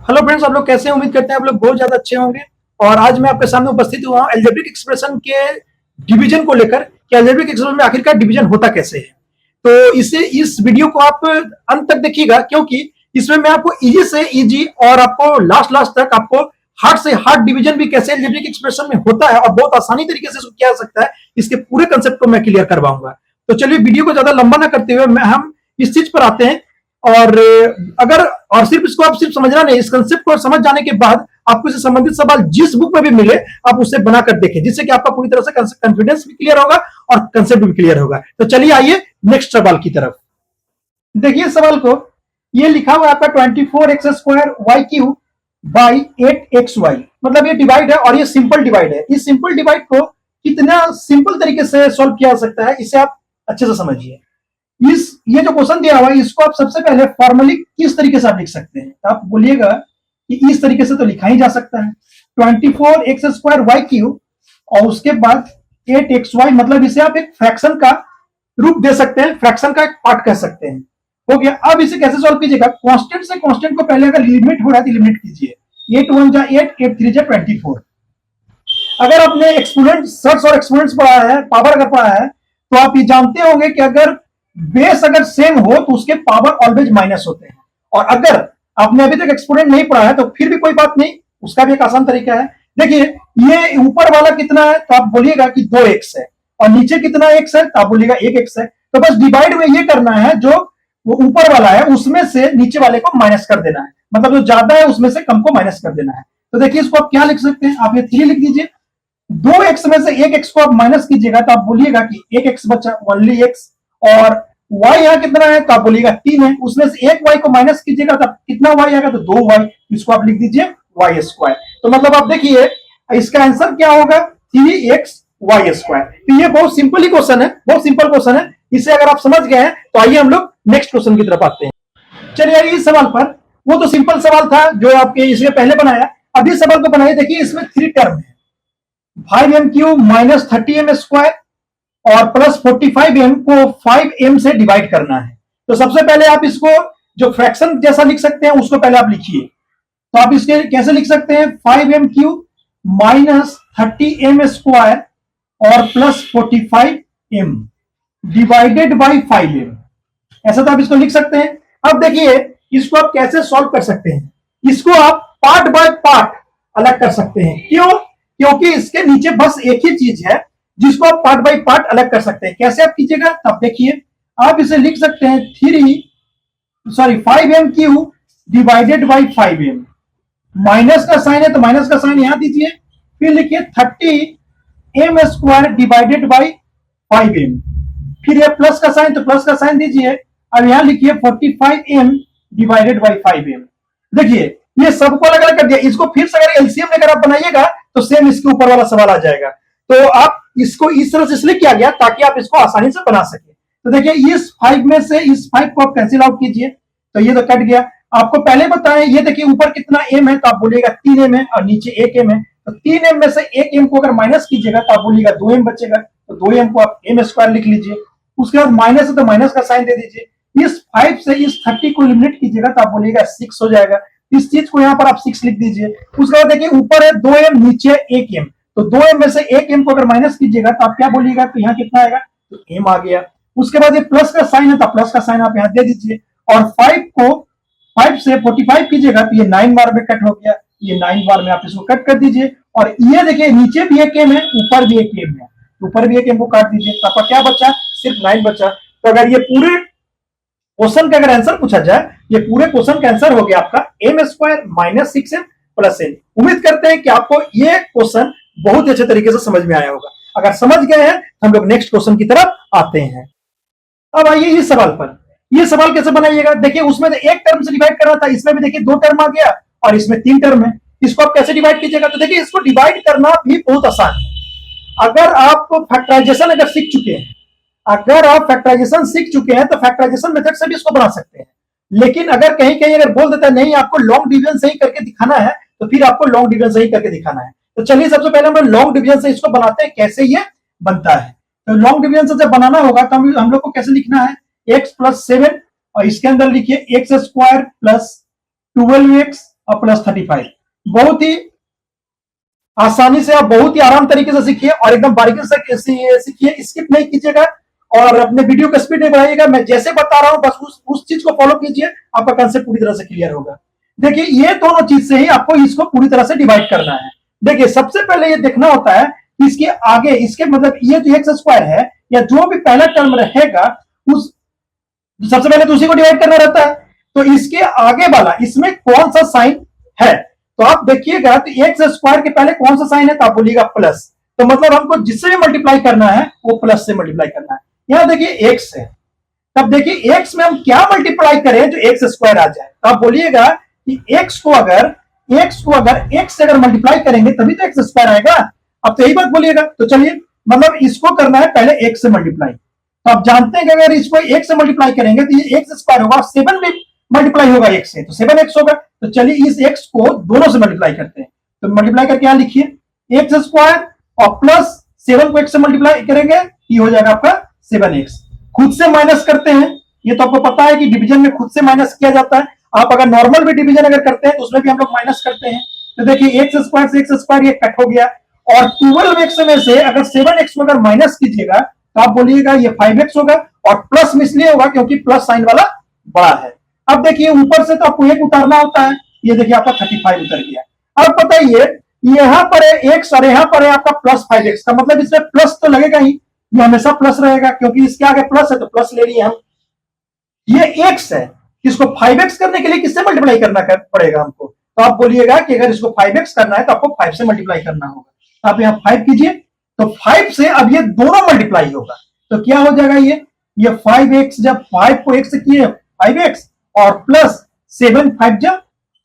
Hello friends, आप लोग कैसे हैं? उम्मीद करते हैं आप लोग बहुत ज्यादा अच्छे होंगे। और आज मैं आपके सामने उपस्थित हुआ हूं अलजेब्रिक एक्सप्रेशन के डिवीजन को लेकर कि अलजेब्रिक एक्सप्रेशन में आखिरकार डिवीजन होता कैसे है। तो इस वीडियो को आप अंत तक देखिएगा, क्योंकि इसमें मैं आपको इजी से इजी और आपको लास्ट लास्ट तक आपको हार्ड से हार्ड डिवीजन भी कैसे अलजेब्रिक एक्सप्रेशन में होता है और बहुत आसानी तरीके से किया जा सकता है, इसके पूरे कंसेप्ट को मैं क्लियर करवाऊंगा। तो चलिए वीडियो को ज्यादा लंबा ना करते हुए हम इस चीज पर आते हैं। और अगर और सिर्फ इसको आप सिर्फ समझना नहीं, इस कंसेप्ट को समझ जाने के बाद आपको इससे संबंधित सवाल जिस बुक में भी मिले आप उससे बनाकर देखें, जिससे कि आपका पूरी तरह से कॉन्फिडेंस भी क्लियर होगा और कंसेप्ट भी क्लियर होगा। तो चलिए आइए नेक्स्ट सवाल की तरफ। देखिए सवाल को, ये लिखा हुआ आपका 24x² y³ बाई 8xy, मतलब ये डिवाइड है और ये सिंपल डिवाइड है। इस सिंपल डिवाइड को कितना सिंपल तरीके से सॉल्व किया जा सकता है, इसे आप अच्छे से समझिए। ये जो क्वेश्चन दिया हुआ है इसको आप सबसे पहले फॉर्मली किस तरीके से आप लिख सकते हैं, तो आप बोलिएगा कि इस तरीके से तो लिखा ही जा सकता है 24x² y³ और उसके बाद 8xy, मतलब इसे आप एक फ्रैक्शन का रूप दे सकते हैं, फ्रैक्शन का एक पार्ट कह सकते हैं। हो गया। अब इसे कैसे सॉल्व कीजिएगा, कांस्टेंट से कांस्टेंट को पहले अगर लिमिट हो रहा है तो लिमिट कीजिए। 8 1 जा 8, 8 3 जा 24। अगर आपने एक्सपोनेंट सर्च और एक्सपोनेंट्स पढ़ा है, पावर अगर पढ़ा है, तो आप ये जानते होंगे कि अगर बेस अगर सेम हो तो उसके पावर ऑलवेज माइनस होते हैं। और अगर आपने अभी तक एक्सपोनेंट नहीं पढ़ा है तो फिर भी कोई बात नहीं, उसका भी एक आसान तरीका है। देखिए ये ऊपर वाला कितना है, तो आप बोलिएगा कि 2x है, और नीचे कितना x है, तो आप बोलिएगा 1x है। तो बस डिवाइड में ये करना है, जो वो ऊपर वाला है उसमें से नीचे वाले को माइनस कर देना है, मतलब जो ज्यादा है उसमें से कम को माइनस कर देना है। तो देखिए इसको आप क्या लिख सकते हैं, आप ये 3 लिख दीजिए। 2x में से 1x को आप माइनस कीजिएगा तो आप बोलिएगा कि 1x बचा, ओनली x। और y यहाँ कितना है, तो आप बोलिएगा 3 है, उसमें से एक y को माइनस कीजिएगा तो कितना y आएगा, तो 2y। इसको आप लिख दीजिए y²। तो मतलब आप देखिए इसका आंसर क्या होगा, 3xy²। तो ये बहुत सिंपल ही क्वेश्चन है, बहुत सिंपल क्वेश्चन है। इसे अगर आप समझ गए हैं तो आइए हम लोग नेक्स्ट क्वेश्चन की तरफ आते हैं। चलिए इस सवाल पर, वो तो सिंपल सवाल था जो आपके इसके पहले बनाया, अभी सवाल को बनाइए। देखिए इसमें 3 टर्म है, 5m³ माइनस 30m² और प्लस 45m को 5m से डिवाइड करना है। तो सबसे पहले आप इसको जो फ्रैक्शन जैसा लिख सकते हैं उसको पहले आप लिखिए। तो आप इसके कैसे लिख सकते हैं, 5m³ माइनस 30m² और plus 45m divided by 5m, ऐसा तो आप इसको लिख सकते हैं। अब देखिए इसको आप कैसे सॉल्व कर सकते हैं, इसको आप पार्ट बाय पार्ट अलग कर सकते हैं। क्यों? क्योंकि इसके नीचे बस एक ही चीज है जिसको आप पार्ट बाय पार्ट अलग कर सकते हैं। कैसे आप कीजिएगा, तब देखिए आप इसे लिख सकते हैं 5m³ divided by 5m। Minus का साइन है तो माइनस का साइन यहां दीजिए, फिर लिखिए 30m² डिवाइडेड बाई 5m, फिर ये प्लस का साइन तो प्लस का साइन दीजिए। अब यहां लिखिए 45m डिवाइडेड बाई 5m। देखिए ये सबको अलग अलग कर दिया, इसको फिर से अगर एलसीएम लेकर आप बनाइएगा तो सेम इसके ऊपर वाला सवाल आ जाएगा। तो आप इसको इस तरह से इसलिए किया गया ताकि आप इसको आसानी से बना सके। तो देखिए इस 5 में से इस 5 को आप कैंसिल आउट कीजिए, तो ये तो कट गया। आपको पहले बताएं, ये देखिए ऊपर कितना m है, तो आप बोलिएगा 3m है और नीचे 1m है। तो 3m में से 1m को अगर माइनस कीजिएगा तो आप बोलिएगा 2m बचेगा, तो 2m को आप m² लिख लीजिए। उसके बाद माइनस है तो माइनस का साइन दे दीजिए। इस 5 से इस 30 को एलिमिनेट कीजिएगा तो आप बोलिएगा 6 हो जाएगा। इस चीज को यहाँ पर आप 6 लिख दीजिए। उसके बाद देखिए ऊपर है 2m, नीचे 1m, तो 2m में से 1m को अगर माइनस कीजिएगा तो आप क्या बोलिएगा, तो यहाँ कितना आएगा, तो m आ गया। उसके बाद ये प्लस का साइन है तो प्लस का साइन आप यहाँ दे दीजिए। और 5 से 45 कीजिएगा तो ये 9 बार में कट हो गया, ये 9 बार में आप इसको कट कर दीजिए। और ये देखिए नीचे भी एक m है, ऊपर भी एक m है, ऊपर भी एक m को काट दीजिए, तो आपका क्या बचा, सिर्फ 9 बचा। तो अगर ये पूरे क्वेश्चन का अगर आंसर पूछा जाए, ये पूरे क्वेश्चन का आंसर हो गया आपका m² minus 6m plus n। उम्मीद करते हैं कि आपको ये क्वेश्चन बहुत अच्छे तरीके से समझ में आया होगा। अगर समझ गए हैं तो हम लोग नेक्स्ट क्वेश्चन की तरफ आते हैं। अब आइए इस सवाल पर, ये सवाल कैसे बनाइएगा। देखिए उसमें तो एक टर्म से डिवाइड करना था, इसमें भी देखिए 2 टर्म आ गया और इसमें 3 टर्म है। इसको आप कैसे डिवाइड कीजिएगा, तो देखिए इसको डिवाइड करना भी बहुत आसान है। अगर आप फैक्टराइजेशन अगर सीख चुके हैं, अगर आप फैक्टराइजेशन सीख चुके हैं तो फैक्टराइजेशन मेथड से भी इसको बना सकते हैं। लेकिन अगर कहीं कहीं अगर बोल देता है नहीं आपको लॉन्ग डिवीजन से ही करके दिखाना है, तो फिर आपको लॉन्ग डिवीजन से ही करके दिखाना है। तो चलिए सबसे पहले हम लोग लॉन्ग डिवीजन से इसको बनाते हैं, कैसे ये बनता है। तो लॉन्ग डिवीजन से जब बनाना होगा तो हम लोग को कैसे लिखना है, x + 7 और इसके अंदर लिखिए x² + 12x और प्लस 35। बहुत ही आसानी से, आप बहुत ही आराम तरीके से सीखिए और एकदम बारीकी से सीखिए, स्किप नहीं कीजिएगा और अपने वीडियो का स्पीड नहीं बढ़ाइएगा। मैं जैसे बता रहा हूं बस उस चीज को फॉलो कीजिए, आपका कंसेप्ट पूरी तरह से क्लियर होगा। देखिए ये दोनों चीज से ही आपको इसको पूरी तरह से डिवाइड करना है। देखिए सबसे पहले ये देखना होता है कि इसके आगे, इसके मतलब ये जो एक्स स्क्वायर है या जो भी पहला टर्म रहेगा उस सबसे पहले तो उसी को डिवाइड करना रहता है। तो इसके आगे वाला, इसमें कौन सा साइन है, तो आप देखिएगा तो एक्स स्क्वायर के पहले कौन सा साइन है, तो आप बोलिएगा प्लस। तो मतलब हमको जिससे भी मल्टीप्लाई करना है वो प्लस से मल्टीप्लाई करना है। यहां देखिए एक्स है, तब देखिए एक्स में हम क्या मल्टीप्लाई करें जो एक्स स्क्वायर आ जाए, तो आप बोलिएगा कि एक्स को अगर एक्स से अगर मल्टीप्लाई करेंगे तभी तो एक्स स्क्वायर आएगा। अब तो यही बात बोलिएगा। तो चलिए मतलब इसको करना है पहले एक्स से मल्टीप्लाई। तो आप जानते हैं कि अगर इसको एक्स से मल्टीप्लाई करेंगे तो ये एक्स स्क्वायर होगा, 7 भी मल्टीप्लाई होगा एक्स से, तो 7x होगा। तो चलिए इस एक्स को दोनों से मल्टीप्लाई करते हैं। तो मल्टीप्लाई करके यहां लिखिए एक्स स्क्वायर और प्लस 7 को एक्स से मल्टीप्लाई करेंगे, ये हो जाएगा आपका 7x। खुद से माइनस करते हैं, ये तो आपको पता है कि डिवीजन में खुद से माइनस किया जाता है। आप अगर नॉर्मल भी डिवीजन अगर करते हैं तो उसमें भी हम लोग माइनस करते हैं। तो देखिए एक्स स्क्वायर से एक्स स्क्वायर ये कट हो गया, और 12x में से अगर 7x में अगर माइनस कीजिएगा तो आप बोलिएगा ये 5x होगा, और प्लस में इसलिए होगा क्योंकि प्लस साइन वाला बड़ा है। अब देखिए ऊपर से तो आपको एक उतारना होता है, ये देखिए आपका 35 उतर गया। अब बताइए यहां पर है एक्स और यहां पर है आपका प्लस 5x, का मतलब इसमें प्लस तो लगेगा ही, ये हमेशा प्लस रहेगा क्योंकि इसके आगे प्लस है तो प्लस ले लिए हम। ये x है, इसको 5x करने के लिए किससे मल्टीप्लाई करना पड़ेगा हमको, तो आप बोलिएगा कि अगर इसको 5x करना है तो आपको 5 से मल्टीप्लाई करना होगा। तो आप यहां 5 कीजिए, तो 5 से अब ये दोनों मल्टीप्लाई होगा, तो क्या हो जाएगा ये 5x, जब 5 को x से किए 5x और प्लस 7 5 जा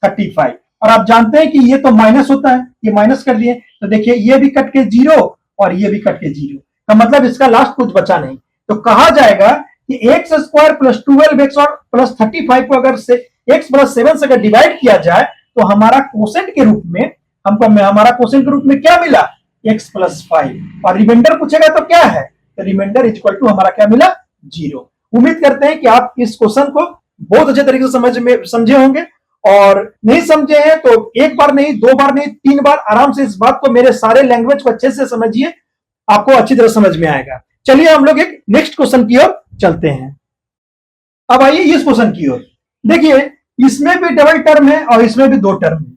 35। और आप जानते हैं कि ये तो माइनस होता है, ये माइनस कर दिए, तो देखिए ये भी कट के 0 और ये भी कट के 0, का मतलब इसका लास्ट कुछ बचा नहीं। तो कहा जाएगा कि एक्स स्क्वायर प्लस 12x और प्लस 35 को अगर से x प्लस 7 से अगर डिवाइड किया जाए तो हमारा कोसेंट के रूप में हमारा कोसेंट के रूप में क्या मिला, x प्लस 5, और रिमाइंडर पूछेगा तो क्या है, तो रिमाइंडर इक्वल टू हमारा क्या मिला, 0। उम्मीद करते हैं कि आप इस क्वेश्चन को बहुत अच्छे तरीके से समझे होंगे, और नहीं समझे हैं तो एक बार नहीं, 2 बार नहीं, 3 बार आराम से इस बात को, मेरे सारे लैंग्वेज को अच्छे से समझिए, आपको अच्छी तरह समझ में आएगा। चलिए हम लोग एक नेक्स्ट क्वेश्चन की ओर चलते हैं। अब आइए इस क्वेश्चन की ओर। देखिए इसमें भी डबल टर्म है और इसमें भी 2 टर्म है,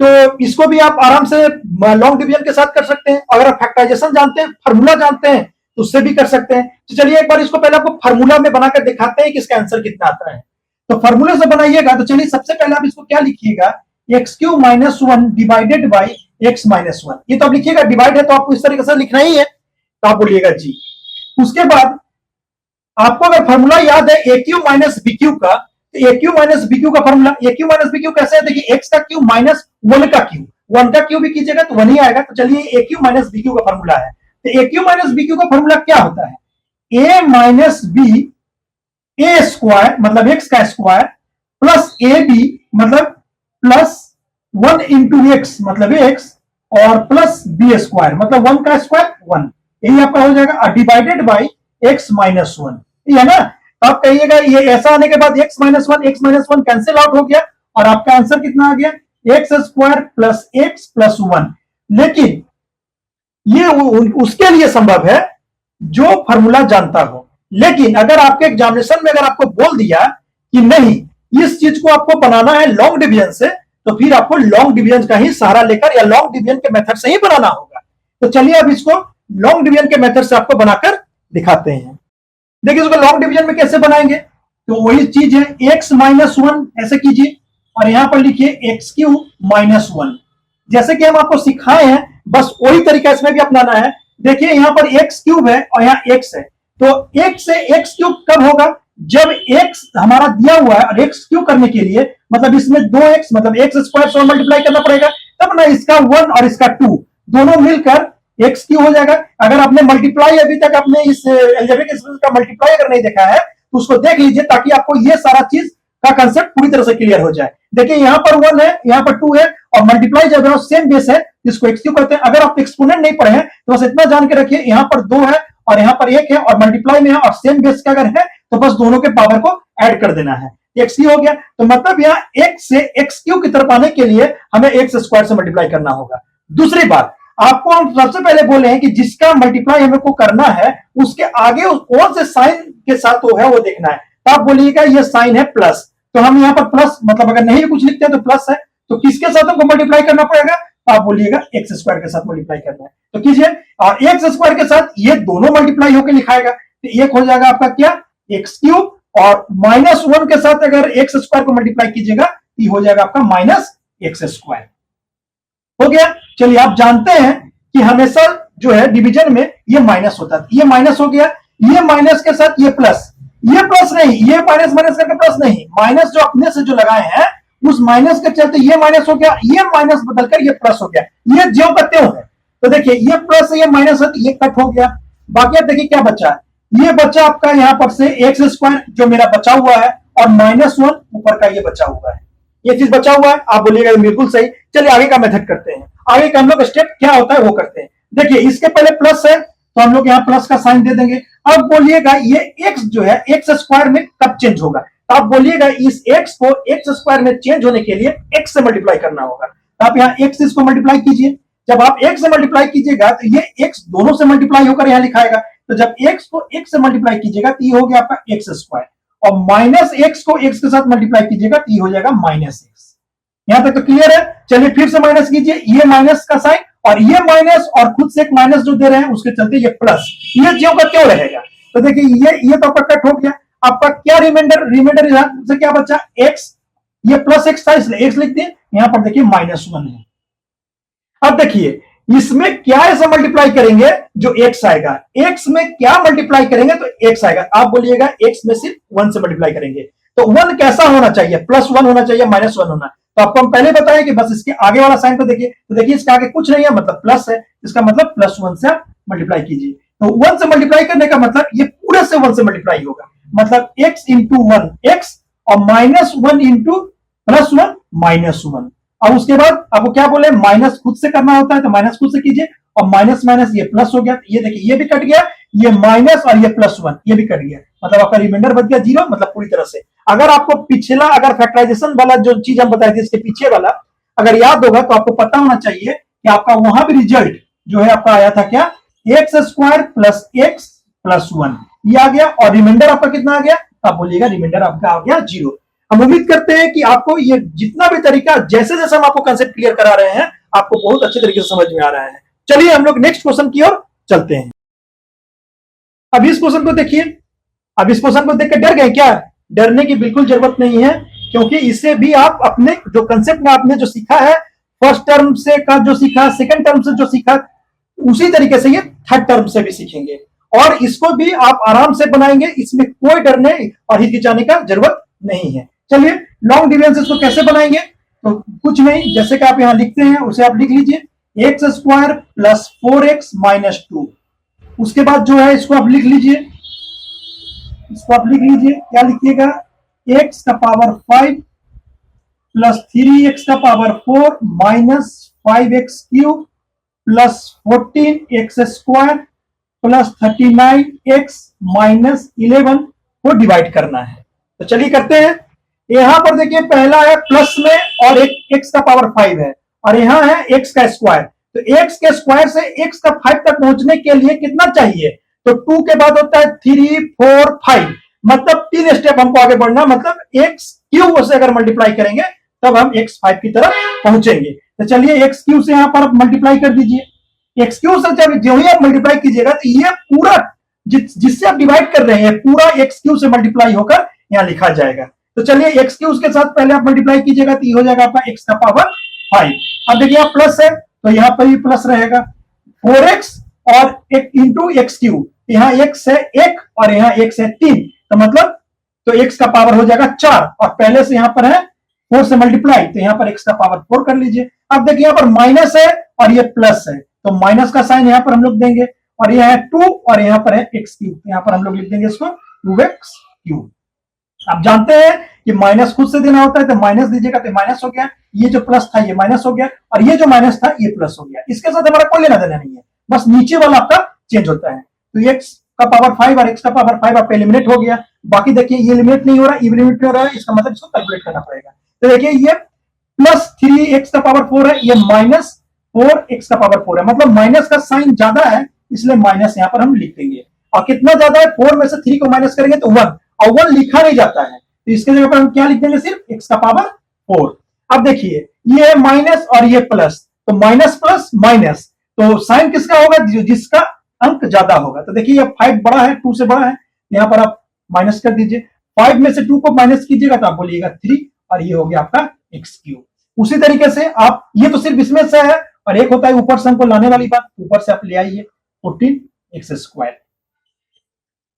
तो इसको भी आप आराम से लॉन्ग डिवीजन के साथ कर सकते हैं। अगर आप फैक्टराइजेशन जानते हैं, फार्मूला जानते हैं तो उससे भी कर सकते हैं। तो चलिए एक बार इसको पहले आपको फार्मूला में बनाकर दिखाते हैं कि इसका आंसर कितना आता है। तो फार्मूले से बनाइएगा, तो चलिए सबसे पहले आप इसको क्या लिखिएगा, x³ minus 1 divided by x minus 1। ये तो आप लिखिएगा, डिवाइड है तो आपको इस तरीके से लिखना ही है, तो आप बोलिएगा जी। उसके बाद आपको अगर फॉर्मूला याद है AQ माइनस BQ का, तो AQ माइनस BQ का फॉर्मूला, AQ माइनस BQ कैसे है, देखिए x का क्यू माइनस 1 का क्यू, 1 का क्यू भी कीजिएगा तो 1 ही आएगा। तो चलिए AQ माइनस BQ का फॉर्मूला है, तो AQ माइनस BQ का फॉर्मूला क्या होता है, a minus b a square मतलब x का स्क्वायर प्लस AB मतलब प्लस 1 इंटू x मतलब x, और प्लस b स्क्वायर मतलब 1 का स्क्वायर 1, यही आपका हो जाएगा, डिवाइडेड बाई x माइनस 1, ये है ना। तो आप कहिएगा ये ऐसा आने के बाद x माइनस 1 कैंसिल आउट हो गया और आपका आंसर कितना आ गया, x square plus x plus 1। लेकिन ये उसके लिए संभव है जो फॉर्मूला जानता हो, लेकिन अगर आपके एग्जामिनेशन में अगर आपको बोल दिया कि नहीं इस चीज को आपको बनाना है लॉन्ग डिवीजन से, तो फिर आपको लॉन्ग डिवीजन का ही सहारा लेकर या लॉन्ग डिवीजन के मेथड से ही बनाना होगा। तो चलिए अब इसको लॉन्ग डिवीजन के मेथड से आपको बनाकर दिखाते हैं। देखिए इसको लॉन्ग डिवीजन में कैसे बनाएंगे, तो वही चीज है, x माइनस 1 ऐसे कीजिए और यहां पर लिखिए x³ माइनस 1, जैसे कि हम आपको सिखाए हैं बस वही तरीका इसमें भी अपनाना है। देखिए यहां पर x³ है और यहां x है, तो x से x³ कब होगा, जब x हमारा दिया हुआ है और x³ करने के लिए मतलब इसमें 2x मतलब x स्क्वायर से मल्टीप्लाई करना पड़ेगा, तब ना इसका 1 और इसका 2 दोनों मिलकर x³ हो जाएगा। अगर आपने मल्टीप्लाई अभी तक आपने इस अलजेब्रिक एक्सप्रेशन का मल्टीप्लाई अगर नहीं देखा है तो उसको देख लीजिए, ताकि आपको ये सारा चीज का कंसेप्ट पूरी तरह से क्लियर हो जाए। देखिए यहां पर 1 है, यहां पर 2 है, और मल्टीप्लाई जब है सेम बेस है, इसको x³ कहते हैं। अगर आप एक्सपोनेंट नहीं पढ़े हैं तो बस इतना जान के रखिए, यहां पर 2 है और यहां पर 1 है और मल्टीप्लाई में है और सेम बेस का अगर है तो बस दोनों के पावर को ऐड कर देना है, एक्स क्यू हो गया। तो मतलब यहाँ x से एक्स क्यू की तरफ आने के लिए हमें एक्स स्क्वायर से मल्टीप्लाई करना होगा। दूसरी बात, आपको हम सबसे पहले बोले हैं कि जिसका मल्टीप्लाई हमें को करना है उसके आगे कौन से साइन के साथ वो है वो देखना है। तो आप बोलिएगा ये साइन है प्लस, तो हम यहाँ पर प्लस, मतलब अगर नहीं कुछ लिखते हैं तो प्लस है, तो किसके साथ हमको मल्टीप्लाई करना पड़ेगा, तो आप बोलिएगा एक्स स्क्वायर के साथ मल्टीप्लाई करना है। तो कीजिए, और एक्स स्क्वायर के साथ ये दोनों मल्टीप्लाई होकर लिखाएगा, तो एक हो जाएगा आपका क्या, एक्स क्यूब, और -1 के साथ अगर एक्स स्क्वायर को मल्टीप्लाई कीजिएगा तो ये हो जाएगा आपका माइनस एक्स स्क्वायर। हो गया। चलिए, आप जानते हैं कि हमेशा जो है डिवीजन में ये माइनस होता है, ये माइनस हो गया, ये माइनस के साथ ये प्लस नहीं, ये माइनस माइनस करके प्लस नहीं, माइनस जो अपने से जो लगाए हैं उस माइनस के चलते ये माइनस हो गया, ये माइनस बदलकर ये प्लस हो गया, ये ज्यों का त्यों है। तो देखिए, ये प्लस है, ये माइनस है, तो ये कट हो गया। बाकी आप देखिए क्या बचा है, ये बचा आपका यहाँ पर से एक्स स्क्वायर जो मेरा बचा हुआ है, और -1 ऊपर का ये बचा हुआ है, ये चीज बचा हुआ है। आप बोलिएगा बिल्कुल सही। चलिए आगे का मेथड करते हैं, आगे का हम लोग स्टेप क्या होता है वो करते हैं। देखिए, इसके पहले प्लस है तो हम लोग यहाँ प्लस का साइन दे देंगे। अब बोलिएगा ये x जो है एक्स स्क्वायर में कब चेंज होगा, तो आप बोलिएगा इस x को एक्स स्क्वायर में चेंज होने के लिए x से मल्टीप्लाई करना होगा। तो आप यहाँ x इसको मल्टीप्लाई कीजिए, जब आप x से मल्टीप्लाई कीजिएगा तो ये x दोनों से मल्टीप्लाई होकर यहाँ लिखाएगा, तो जब x को x से मल्टीप्लाई कीजिएगा तो ये हो गया आपका एक्स स्क्वायर, और -x को x के साथ मल्टीप्लाई कीजिएगा तो ये हो जाएगा -x। यहां तक तो क्लियर है। चलिए फिर से माइनस कीजिए, ये माइनस का साइन और ये माइनस, और खुद से एक माइनस जो दे रहे हैं उसके चलते ये प्लस, ये ज्यों का त्यों रहेगा। तो देखिए, ये तो आपका कट हो गया। आपका क्या रिमाइंडर यहां से क्या बचा, x, ये प्लस x था इसलिए x लिख दिए, यहां पर देखिए -1 है। अब देखिए, इसमें क्या ऐसा मल्टीप्लाई करेंगे जो x आएगा, x में क्या मल्टीप्लाई करेंगे तो x आएगा। आप बोलिएगा x में सिर्फ 1 से मल्टीप्लाई करेंगे, तो 1 कैसा होना चाहिए, +1 होना चाहिए, -1 होना। तो आपको हम पहले बताया कि बस इसके आगे वाला साइन को देखिए, तो देखिए इसके आगे कुछ नहीं है, मतलब प्लस है, इसका मतलब +1 से मल्टीप्लाई कीजिए। तो 1 से मल्टीप्लाई करने का मतलब ये पूरे से 1 से मल्टीप्लाई होगा, मतलब x इंटू 1 x, और -1 इंटू +1 -1। और उसके बाद आपको क्या बोले, माइनस खुद से करना होता है तो माइनस खुद से कीजिए, और माइनस माइनस ये प्लस हो गया, ये देखिए ये भी कट गया, ये माइनस और ये +1 ये भी कट गया, मतलब आपका रिमाइंडर बच गया 0, मतलब पूरी तरह से। अगर आपको पिछला अगर फैक्टराइजेशन वाला जो चीज हम बताए थे इसके पीछे वाला अगर याद होगा तो आपको पता होना चाहिए कि आपका वहां भी रिजल्ट जो है आपका आया था क्या, x square plus x plus 1 ये आ गया, और रिमाइंडर आपका कितना आ गया, आप बोलिएगा रिमाइंडर आपका आ गया 0। हम उम्मीद करते हैं कि आपको ये जितना भी तरीका जैसे जैसे हम आपको कंसेप्ट क्लियर करा रहे हैं आपको बहुत अच्छे तरीके से समझ में आ रहा है। चलिए हम लोग नेक्स्ट क्वेश्चन की ओर चलते हैं। अब इस क्वेश्चन को देखिए, अब इस क्वेश्चन को देखकर डर गए क्या, डरने की बिल्कुल जरूरत नहीं है, क्योंकि इससे भी आप अपने जो कंसेप्ट में आपने जो सीखा है फर्स्ट टर्म से का जो सीखा, सेकंड टर्म से जो सीखा, उसी तरीके से ये थर्ड टर्म से भी सीखेंगे, और इसको भी आप आराम से बनाएंगे, इसमें कोई डरने और हिचकिचाने का जरूरत नहीं है। चलिए लॉन्ग डिविजन इसको कैसे बनाएंगे, तो कुछ नहीं, जैसे कि आप यहां लिखते हैं उसे आप लिख लीजिए, x square plus 4x minus 2। उसके बाद जो है इसको आप लिख लीजिए, इसको आप लिख लीजिए, क्या लिखिएगा, x का पावर 5 प्लस 3x का power 4 minus 5x cube plus 14x square plus 39x minus 11 को डिवाइड करना है। तो चलिए करते हैं। यहां पर देखिए पहला है प्लस में और एक x का पावर 5 है, और यहां है x का स्क्वायर, तो x के स्क्वायर से x का 5 तक पहुंचने के लिए कितना चाहिए, तो 2 के बाद होता है 3 4 5, मतलब 3 स्टेप हमको आगे बढ़ना, मतलब x क्यूब से अगर मल्टीप्लाई करेंगे तब हम x 5 की तरफ पहुंचेंगे। तो चलिए x क्यूब से यहां पर मल्टीप्लाई कर दीजिए, x क्यूब से जब जो ही आप मल्टीप्लाई कीजिएगा तो ये पूरा जिससे आप डिवाइड कर रहे हैं पूरा x क्यूब से मल्टीप्लाई होकर यहां लिखा जाएगा। तो चलिए x क्यूब के साथ पहले आप मल्टीप्लाई कीजिएगा तो ये हो जाएगा आपका x का पावर 5। अब देखिए यहाँ प्लस है तो यहाँ पर भी प्लस रहेगा, 4x और एक इंटू एक्स क्यूब, यहाँ x है 1 और यहाँ x है 3, तो मतलब तो x का पावर हो जाएगा 4, और पहले से यहाँ पर है 4 से मल्टीप्लाई, तो यहाँ पर x का पावर 4 कर लीजिए। अब देखिए यहाँ पर माइनस है और ये प्लस है, तो माइनस का साइन यहाँ पर हम लोग देंगे, और यह है 2 और यहाँ पर है x क्यूब, यहाँ पर हम लोग लिख देंगे इसको 2x क्यूब। आप जानते हैं कि माइनस खुद से देना होता है, तो माइनस दीजिएगा तो माइनस हो गया, ये जो प्लस था ये माइनस हो गया, और ये जो माइनस था ये प्लस हो गया। इसके साथ हमारा कोई लेना देना नहीं है, बस नीचे वाला आपका चेंज होता है। तो x का पावर 5 और x का पावर 5 आपका एलिमिनेट हो गया, बाकी देखिए ये लिमिट नहीं हो रहा, ये लिमिट नहीं हो रहा है, इसका मतलब इसको कैलकुलेट करना पड़ेगा। तो देखिए ये प्लस 3x का पावर 4 है, ये माइनस 4x का पावर 4 है, मतलब माइनस का साइन ज्यादा है इसलिए माइनस यहां पर हम लिख देंगे। और कितना ज्यादा है, 4 में से 3 को माइनस करेंगे तो 1, और 1 लिखा नहीं जाता है तो इसके जगह पर हम क्या लिख देंगे, सिर्फ x का पावर 4। अब देखिए ये है माइनस और ये प्लस, तो माइनस प्लस माइनस, तो साइन किसका होगा, जिसका अंक ज्यादा होगा। तो देखिए ये 5 बड़ा है 2 से बड़ा है, यहां पर आप माइनस कर दीजिए, 5 में से 2 को माइनस कीजिएगा तो आप बोलिएगा 3, और ये हो गया आपका एक्स क्यूब। उसी तरीके से आप, ये तो सिर्फ इसमें से है, और एक होता है ऊपर से हमको लाने वाली बात, ऊपर से आप ले आइए 14x²,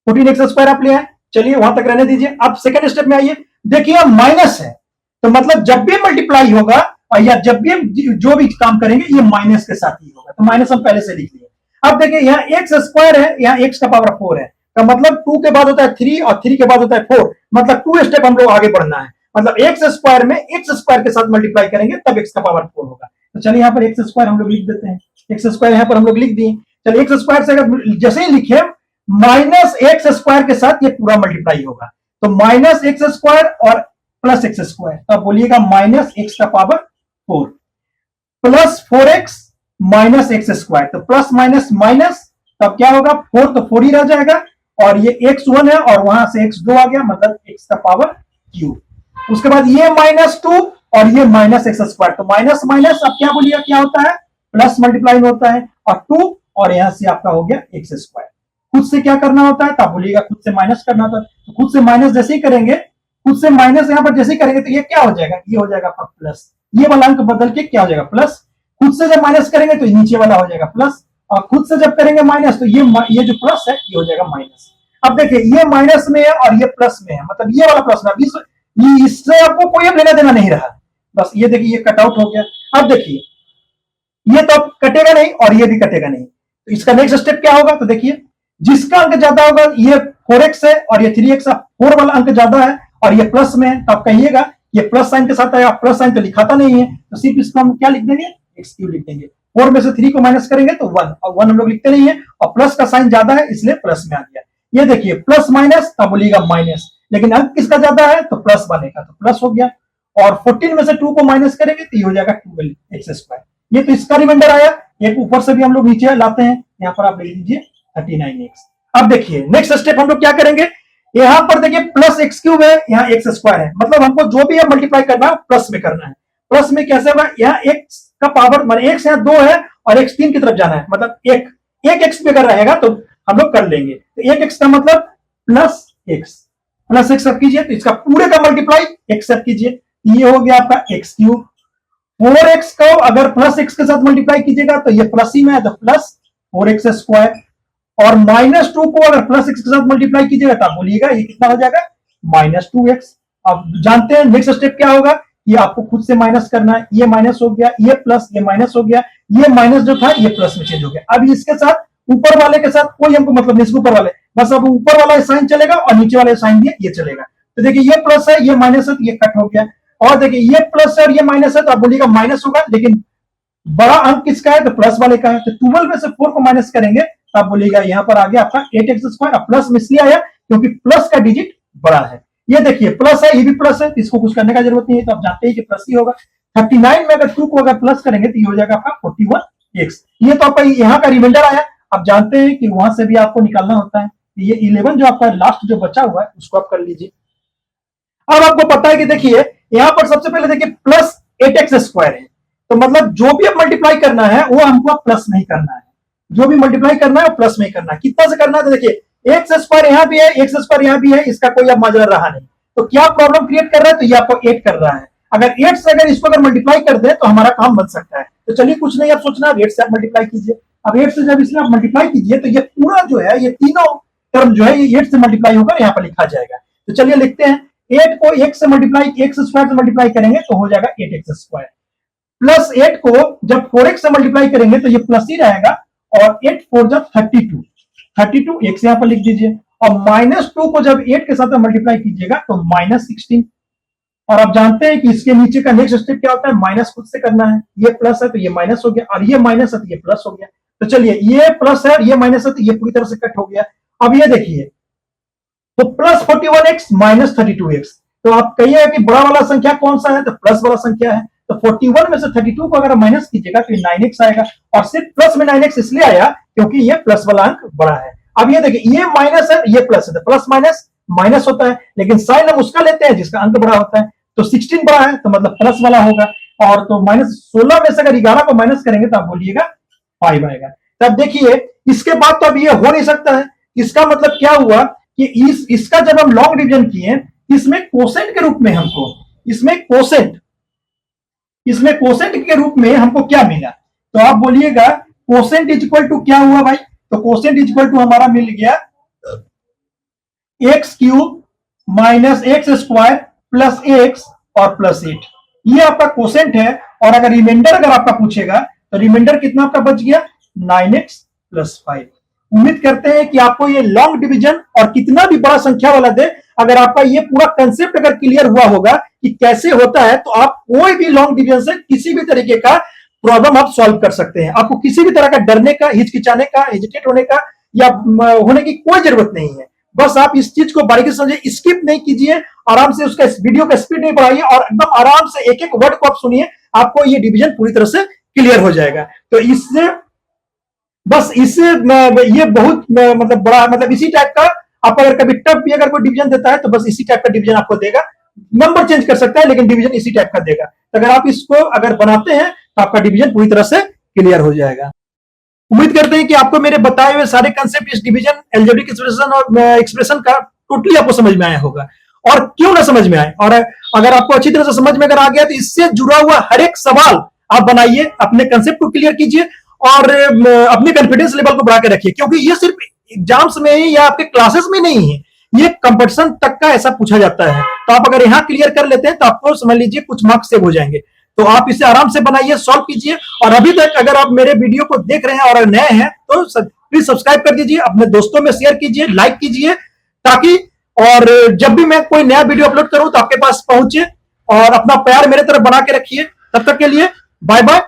14x² आप ले आए, चलिए वहां तक रहने दीजिए। अब सेकंड स्टेप में आइए, देखिए माइनस है तो मतलब जब भी मल्टीप्लाई होगा और या जब भी हम जो भी काम करेंगे ये माइनस के साथ ही होगा, तो माइनस हम पहले से लिख लिए। अब देखिए यहाँ x² है, यहाँ x का पावर 4 है, तो मतलब 2 के बाद होता है 3 और 3 के बाद होता है 4, मतलब 2 स्टेप हम लोग आगे बढ़ना है, मतलब x² में x² के साथ मल्टीप्लाई करेंगे तब x का पावर 4 होगा। तो चलिए यहाँ पर x² हम लोग लिख देते हैं, x² यहाँ पर हम लोग लिख दिए। चलिए x² से अगर जैसे ही लिखे माइनस x² के साथ ये पूरा मल्टीप्लाई होगा, तो माइनस x² और प्लस x², तो आप बोलिएगा माइनस x का power 4 plus 4x minus x², तो प्लस माइनस माइनस, तब क्या होगा 4 तो 4 ही रह जाएगा, और ये x1 है और वहां से x2 आ गया, मतलब x का पावर क्यूब। उसके बाद ये -2 और ये माइनस x², तो माइनस माइनस अब क्या बोलिएगा क्या होता है, प्लस मल्टीप्लाई में होता है, और 2 और यहां से आपका हो गया x²। खुद से क्या करना होता है, तब बोलिएगा खुद से माइनस करना होता है, तो खुद से माइनस जैसे ही करेंगे, खुद से माइनस यहां पर जैसे ही करेंगे तो ये क्या हो जाएगा, ये हो जाएगा आपका प्लस, ये वाला अंक बदल के क्या हो जाएगा प्लस, खुद से जब माइनस करेंगे तो नीचे वाला हो जाएगा प्लस, और खुद से जब करेंगे माइनस तो ये जो प्लस है ये हो जाएगा माइनस। अब देखिए ये माइनस में है और ये प्लस में है, मतलब ये वाला प्लस में, इससे आपको कोई लेना देना नहीं रहा, बस ये देखिए ये कट आउट हो गया। अब देखिए ये तो अब कटेगा नहीं और ये भी कटेगा नहीं, तो इसका नेक्स्ट स्टेप क्या होगा, तो देखिए जिसका अंक ज्यादा होगा, ये 4x है और ये 3x, 4 वाला अंक ज्यादा है और ये प्लस में है, तो आप कहिएगा ये प्लस साइन के साथ आया, प्लस साइन तो लिखाता नहीं है, तो सिर्फ इसको हम क्या लिख देंगे, x³ लिख देंगे। 4 में से 3 को माइनस करेंगे तो 1, और 1 हम लोग लिखते नहीं है, और प्लस का साइन ज्यादा है इसलिए प्लस में आ गया। ये देखिए प्लस माइनस, तब बोलिएगा माइनस, लेकिन अंक किसका ज्यादा है तो प्लस वाले का, तो प्लस हो गया, और 14 में से 2 को माइनस करेंगे तो ये हो जाएगा 12x²। ये तो इसका रिमाइंडर आया, एक ऊपर से भी हम लोग नीचे लाते हैं, यहाँ पर आप लिख लीजिए 39x। अब देखिए नेक्स्ट स्टेप हम लोग क्या करेंगे, यहां पर देखिए प्लस x³ है, यहाँ x² है, मतलब हमको जो भी है मल्टीप्लाई करना है प्लस में करना है। प्लस में कैसे होगा, यहाँ x का पावर माने x यहाँ 2 है और x 3 की तरफ जाना है, मतलब एक x पे अगर रहेगा तो हम लोग कर लेंगे, तो 1x का मतलब प्लस x अब कीजिए, तो इसका पूरे का मल्टीप्लाई x अब कीजिए, ये हो गया आपका x³। 4x को अगर प्लस x के साथ मल्टीप्लाई कीजिएगा तो ये प्लस ही में है, तो प्लस 4x², और -2 को अगर प्लस x के साथ मल्टीप्लाई कीजिएगा तो आप बोलिएगा ये कितना हो जाएगा, -2x। अब जानते हैं नेक्स्ट स्टेप क्या होगा, ये आपको खुद से माइनस करना है, ये माइनस हो गया, ये प्लस, ये माइनस हो गया, ये माइनस जो था ये प्लस में चेंज हो गया। अब इसके साथ ऊपर वाले के साथ कोई हमको मतलब नहीं, ऊपर वाले बस, अब ऊपर वाला साइन चलेगा और नीचे वाले साइन भी ये चलेगा। तो देखिए ये प्लस है, ये माइनस है, तो ये कट हो गया, और देखिए ये प्लस है और ये माइनस है, तो आप बोलिएगा माइनस होगा, लेकिन बड़ा अंक किसका है तो प्लस वाले का है, तो 12 में से 4 को माइनस करेंगे तो आप बोलिएगा यहाँ पर आ गया आपका 8x²। प्लस में इसलिए आया क्योंकि प्लस का डिजिट बड़ा है, ये देखिए प्लस है, ये भी प्लस है, तो इसको कुछ करने का जरूरत नहीं है, तो आप जानते हैं कि प्लस ही होगा। 39 में अगर 2 को अगर प्लस करेंगे तो ये हो जाएगा आपका 41x। ये तो आपका यहाँ का रिमाइंडर आया, आप जानते हैं कि वहां से भी आपको निकालना होता है, ये 11 जो आपका लास्ट जो बचा हुआ है उसको आप कर लीजिए। अब आपको पता है कि देखिए यहां पर सबसे पहले देखिए प्लस 8x² है, तो मतलब जो भी अब मल्टीप्लाई करना है वो हमको प्लस में ही करना है, जो भी मल्टीप्लाई करना है वो प्लस में ही करना है। कितना से करना है, तो देखिए x² यहां भी है, x² यहां भी है, इसका कोई अब माजरा रहा नहीं, तो क्या प्रॉब्लम क्रिएट कर रहा है, तो ये आपको 8 कर रहा है, अगर 8 से अगर इसको अगर मल्टीप्लाई कर दे तो हमारा काम बन सकता है। तो चलिए कुछ नहीं, आप सोचना 8 से आप मल्टीप्लाई कीजिए। अब 8 से जब इसमें आप मल्टीप्लाई कीजिए तो ये पूरा जो है, ये तीनों टर्म जो है ये 8 से मल्टीप्लाई होकर यहाँ पर लिखा जाएगा। तो चलिए लिखते हैं, 8 को 1 से मल्टीप्लाई, x² से मल्टीप्लाई करेंगे तो हो जाएगा 8x², प्लस 8 को जब 4x से मल्टीप्लाई करेंगे तो ये प्लस ही रहेगा, और 8 4 जब 32 x यहाँ पर लिख दीजिए, और -2 को जब 8 के साथ मल्टीप्लाई कीजिएगा तो -16। और आप जानते हैं कि इसके नीचे का नेक्स्ट स्टेप क्या होता है, माइनस खुद से करना है, ये प्लस है तो ये माइनस हो गया, और ये माइनस है तो ये प्लस हो गया। तो चलिए ये प्लस है और ये माइनस है तो ये पूरी तरह से कट हो गया। अब ये देखिए तो प्लस 41x माइनस 32x। तो आप कहिएगा कि बड़ा वाला संख्या कौन सा है, तो प्लस वाला संख्या है। तो 41 में से 32 को अगर माइनस कीजिएगा तो 9x आएगा, और सिर्फ प्लस में 9x इसलिए आया क्योंकि ये प्लस वाला अंक बड़ा है। अब ये देखिए, ये माइनस है, ये प्लस है, तो प्लस माइनस माइनस होता है, लेकिन साइन हम उसका लेते हैं जिसका अंक बड़ा होता है। तो 16 बड़ा है तो मतलब प्लस वाला होगा, और तो माइनस 16 में से अगर 11 को माइनस करेंगे तो आप बोलिएगा 5 आएगा। तब देखिए इसके बाद तो अब ये हो नहीं सकता है। इसका मतलब क्या हुआ कि इसका जब हम लॉन्ग डिवीजन किए, इसमें कोसेंट के रूप में हमको, इसमें कोसेंट के रूप में हमको क्या मिला, तो आप बोलिएगा कोसेंट इज इक्वल टू क्या हुआ भाई, तो कोसेंट इज इक्वल टू हमारा मिल गया x cube minus x square plus x और प्लस 8। ये आपका कोसेंट है। और अगर रिमाइंडर अगर आपका पूछेगा तो रिमाइंडर कितना आपका बच गया, 9x प्लस 5। उम्मीद करते हैं कि आपको ये लॉन्ग डिवीजन और कितना भी बड़ा संख्या वाला दे, अगर आपका ये पूरा कंसेप्ट अगर क्लियर हुआ होगा कि कैसे होता है, तो आप कोई भी लॉन्ग डिवीजन से किसी भी तरीके का प्रॉब्लम आप सॉल्व कर सकते हैं। आपको किसी भी तरह का डरने का, हिचकिचाने का, हेजिटेट होने का या होने की कोई जरूरत नहीं है। बस आप इस चीज को बारीकी से समझिए, स्किप नहीं कीजिए, आराम से उसका वीडियो का स्पीड नहीं बढ़ाइए और एकदम आराम से एक एक वर्ड को आप सुनिए, आपको ये डिवीजन पूरी तरह से क्लियर हो जाएगा। तो इससे बस इससे ये बहुत मतलब बड़ा, मतलब इसी टाइप का आप अगर कभी टफ भी अगर कोई डिवीजन देता है तो बस इसी टाइप का डिवीजन आपको देगा। नंबर चेंज कर सकता है लेकिन डिवीजन इसी टाइप का देगा। तो अगर आप इसको अगर बनाते हैं तो आपका डिवीजन पूरी तरह से क्लियर हो जाएगा। उम्मीद करते हैं कि आपको मेरे बताए हुए सारे कंसेप्ट इस डिवीजन, अलजेब्रिक एक्सप्रेशन और एक्सप्रेशन का टोटली आपको समझ में आया होगा। और क्यों ना समझ में आए, और अगर आपको अच्छी तरह से समझ में अगर आ गया तो इससे जुड़ा हुआ हर एक सवाल आप बनाइए, अपने कंसेप्ट को क्लियर कीजिए और अपने कॉन्फिडेंस लेवल को बढ़ा के रखिए, क्योंकि ये सिर्फ एग्जाम्स में ही या आपके क्लासेस में नहीं है, ये कंपटीशन तक का ऐसा पूछा जाता है। तो आप अगर यहाँ क्लियर कर लेते हैं तो आपको समझ लीजिए कुछ मार्क्स सेव हो जाएंगे। तो आप इसे आराम से बनाइए, सॉल्व कीजिए। और अभी तक अगर आप मेरे वीडियो को देख रहे हैं और नए हैं तो प्लीज सब्सक्राइब कर दीजिए, अपने दोस्तों में शेयर कीजिए, लाइक कीजिए, ताकि और जब भी मैं कोई नया वीडियो अपलोड करूं तो आपके पास पहुंचे। और अपना प्यार मेरे तरफ बना के रखिए। तब तक के लिए बाय बाय।